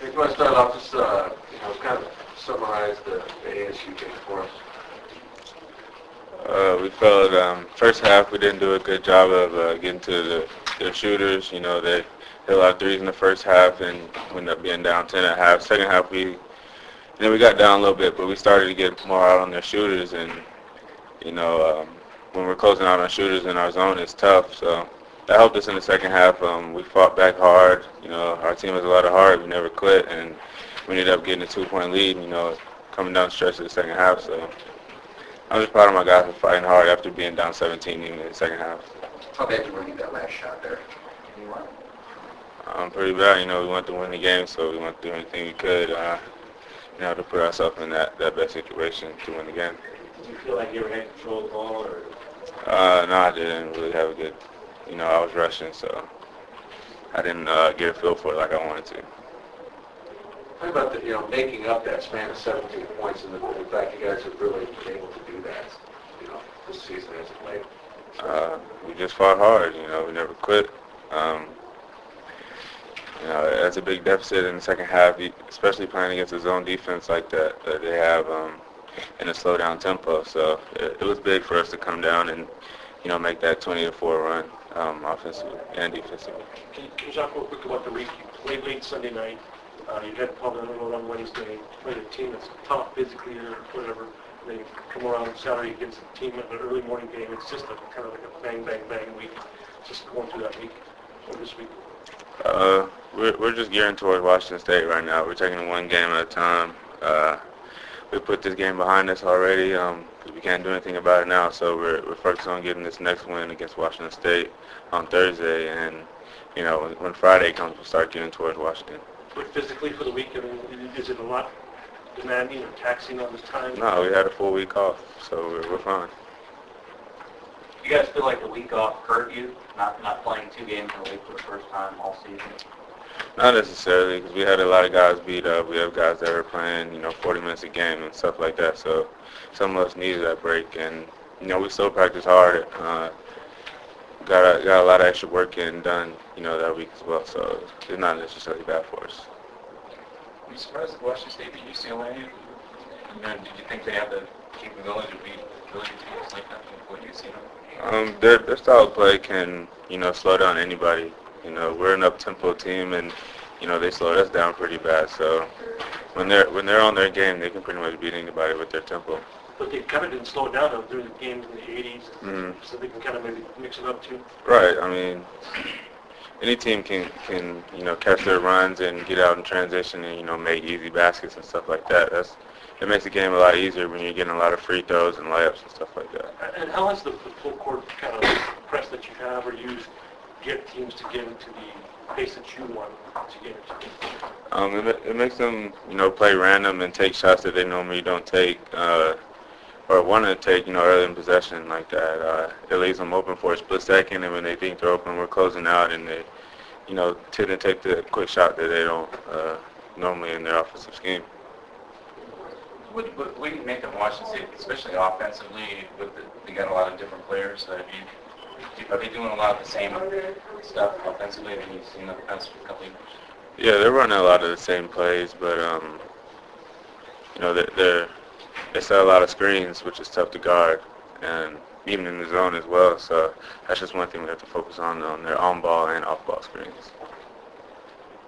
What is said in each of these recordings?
If you want to start off, just kind of summarize the ASU game for us. We felt first half we didn't do a good job of getting to the shooters. They hit a lot of threes in the first half and we ended up being down 10 at half. Second half we got down a little bit, but we started to get more out on their shooters. And when we're closing out on shooters in our zone, it's tough. So that helped us in the second half. We fought back hard. Our team has a lot of heart. We never quit, and we ended up getting a 2-point lead. Coming down the stretch of the second half. So I'm just proud of my guys for fighting hard after being down 17 in the second half. How bad did you need that last shot there? Pretty bad. We wanted to win the game, so we wanted to do anything we could, to put ourselves in that best situation to win the game. Did you feel like you were in control of the ball, or? No, I didn't really have a good. I was rushing, so I didn't get a feel for it like I wanted to. Talk about making up that span of 17 points, and the fact you guys have really been able to do that, this season as of late. We just fought hard. We never quit. That's a big deficit in the second half, especially playing against a zone defense like that they have in a slow down tempo. So it was big for us to come down and make that 20-4 run offensively and defensively. Can you talk real quick about the week? You played late Sunday night. You had probably a little on Wednesday. You played a team that's tough physically or whatever. And then you come around Saturday against a team at an early morning game. It's just kind of like a bang, bang, bang week. Just going through that week or this week. We're just gearing towards Washington State right now. We're taking it one game at a time. We put this game behind us already because we can't do anything about it now. So we're focused on getting this next win against Washington State on Thursday. And, when Friday comes, we'll start getting towards Washington. But physically for the week, is it a lot demanding or taxing on this time? No, we had a full week off, so we're fine. You guys feel like the week off hurt you, not playing 2 games in a week for the first time all season? Not necessarily, because we had a lot of guys beat up. We have guys that are playing, 40 minutes a game and stuff like that. So some of us needed that break, and we still practice hard. Got a lot of extra work in done, that week as well. So it's not necessarily bad for us. Are you surprised that Washington State beat UCLA? Did you think they have the capability to beat really teams like that from what you've seen them? Their style of play can, slow down anybody. We're an up-tempo team, and they slowed us down pretty bad. So when they're on their game, they can pretty much beat anybody with their tempo. But they kind of didn't slow it down during the games in the 80s, so they can kind of maybe mix it up too. Right. I mean, any team can catch their runs and get out in transition and make easy baskets and stuff like that. It makes the game a lot easier when you're getting a lot of free throws and layups and stuff like that. And how has the full court kind of press that you have or use get teams to get into the pace that you want to get into? It makes them, play random and take shots that they normally don't take or want to take, early in possession like that. It leaves them open for a split second, and when they think they're open, we're closing out, and they, tend to take the quick shot that they don't normally in their offensive scheme. What do you make of Washington State, especially offensively? They got a lot of different players. Are they doing a lot of the same stuff offensively that you've seen in the past couple of years? Yeah, they're running a lot of the same plays, but they set a lot of screens, which is tough to guard, and even in the zone as well. So that's just one thing we have to focus on their on-ball and off-ball screens.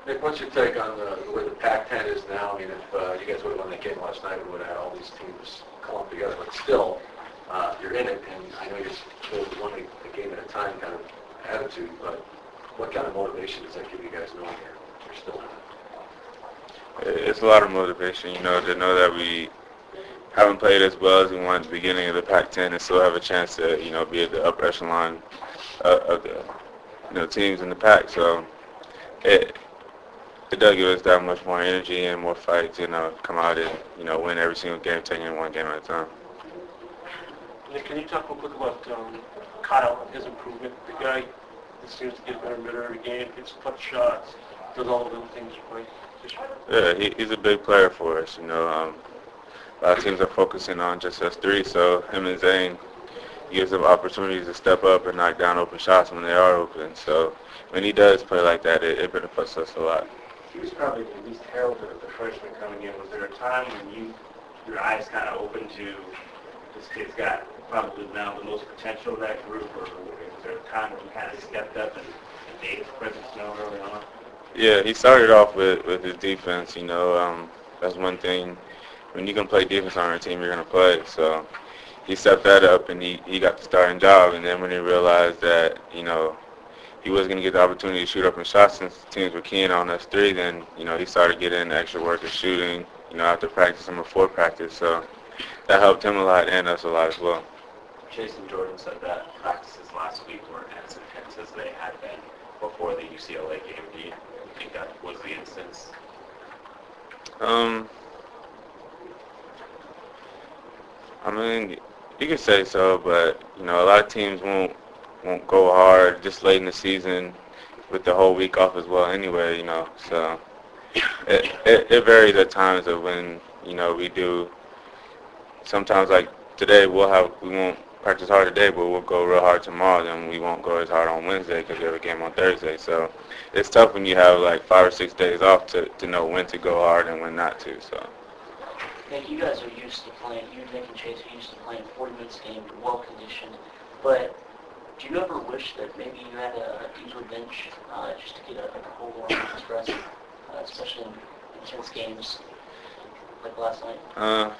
Nick, what's your take on where the Pac-10 is now? I mean, if you guys would have won that game last night, we would have had all these teams clumped together, but still, you're in it, and I know you're still winning a game at a time kind of attitude, but what kind of motivation does that give you guys knowing you're still in it? It's a lot of motivation, to know that we haven't played as well as we wanted at the beginning of the Pac-10 and still have a chance to, be at the upper echelon of the, teams in the Pac. So it does give us that much more energy and more fight to, come out and, win every single game, taking it one game at a time. Nick, can you talk real quick about Kyle and his improvement? The guy that seems to get better and better every game, hits tough shots, does all of those things right. Yeah, he's a big player for us. A lot of teams are focusing on just us three, so him and Zane gives them opportunities to step up and knock down open shots when they are open. So when he does play like that, it benefits us a lot. He was probably the least heralded of the freshmen coming in. Was there a time when your eyes kind of opened to this kid's got probably now the most potential in that group, or was there a time when he kind of stepped up and made his presence known early on? Yeah, he started off with his defense. That's one thing. When you can play defense on your team, you're going to play. So he stepped that up, and he got the starting job. And then when he realized that, he wasn't going to get the opportunity to shoot open shots since teams were keying on us three, then, he started getting extra work at shooting, after practice and before practice. So that helped him a lot and us a lot as well. Jason Jordan said that practices last week weren't as intense as they had been before the UCLA game. Do you think that was the instance? You could say so, but, a lot of teams won't go hard just late in the season with the whole week off as well anyway, So it varies at times of when, we do. Sometimes like today we won't practice hard today, but we'll go real hard tomorrow. Then we won't go as hard on Wednesday because we have a game on Thursday. So it's tough when you have like 5 or 6 days off to know when to go hard and when not to. So. Nick, you guys are used to playing. You, Nick and Chase are used to playing 40 minutes a game, well conditioned. But do you ever wish that maybe you had a deeper bench just to get a hold on the stress, especially in intense games like last night?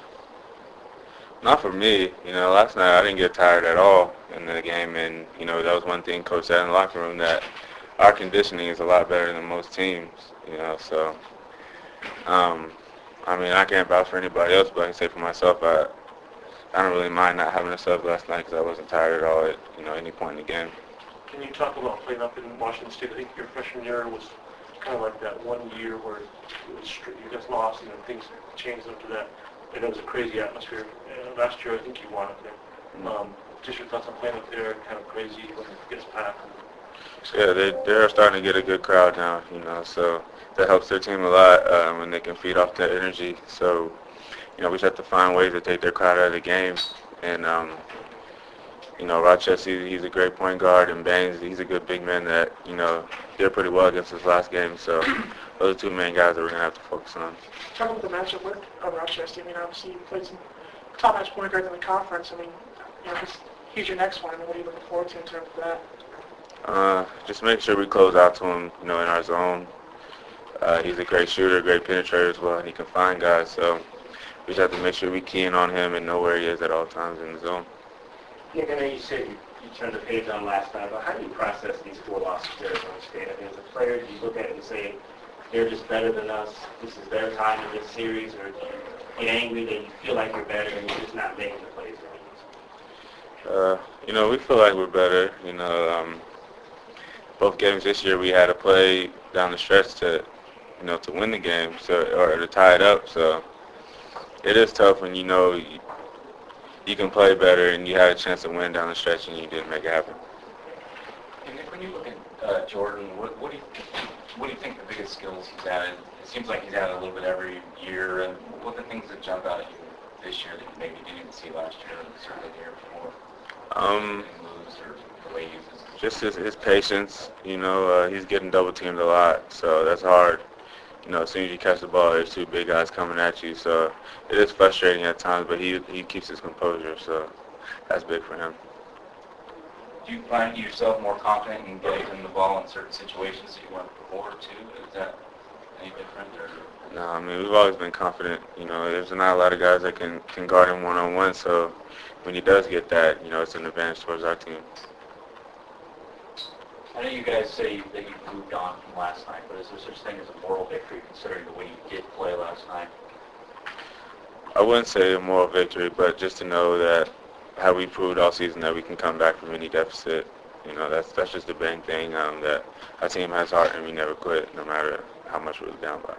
Not for me. Last night I didn't get tired at all in the game, and that was one thing Coach said in the locker room, that our conditioning is a lot better than most teams. So I can't vouch for anybody else, but I can say for myself, I don't really mind not having a sub last night because I wasn't tired at all at any point in the game. Can you talk about playing up in Washington State? I think your freshman year was kind of like that one year where you guys lost and then things changed after that. And it was a crazy atmosphere. Last year, I think you won up there. Just your thoughts on playing up there, kind of crazy when it gets packed. Yeah, they're starting to get a good crowd now, so that helps their team a lot when they can feed off that energy. So, we just have to find ways to take their crowd out of the game. And, Rochester, he's a great point guard, and Baines, he's a good big man that, did pretty well against us last game. So those are two main guys that we're going to have to focus on. Talk about the matchup with Rochester. Obviously you played some top-notch point guards in the conference. Here's your next one. What are you looking forward to in terms of that? Just make sure we close out to him, in our zone. He's a great shooter, great penetrator as well, and he can find guys. So we just have to make sure we key in on him and know where he is at all times in the zone. Nick, I know you said you turned the page on last night, but how do you process these 4 losses to Arizona State? As a player, do you look at it and say, they're just better than us, this is their time in this series, or do you get angry that you feel like you're better and you're just not making the plays right? We feel like we're better. Both games this year we had to play down the stretch to win the game, or to tie it up. So it is tough when you can play better and you had a chance to win down the stretch and you didn't make it happen. And Nick, when you look at Jordan, what do you think the biggest skills he's added? It seems like he's added a little bit every year. And what are the things that jump out at you this year that you maybe didn't even see last year, and certainly the year before? Moves or the way he uses. Just his patience. He's getting double teamed a lot, so that's hard. As soon as you catch the ball, there's 2 big guys coming at you. So it is frustrating at times, but he keeps his composure, so that's big for him. Do you find yourself more confident in getting him the ball in certain situations that you weren't before, too? Is that any different? Or? No, we've always been confident. There's not a lot of guys that can guard him one-on-one, so when he does get that, it's an advantage towards our team. I know you guys say that you moved on from last night, but is there such thing as a moral victory considering the way you did play last night? I wouldn't say a moral victory, but just to know that how we proved all season that we can come back from any deficit. That's just the main thing, that our team has heart and we never quit no matter how much we're down by.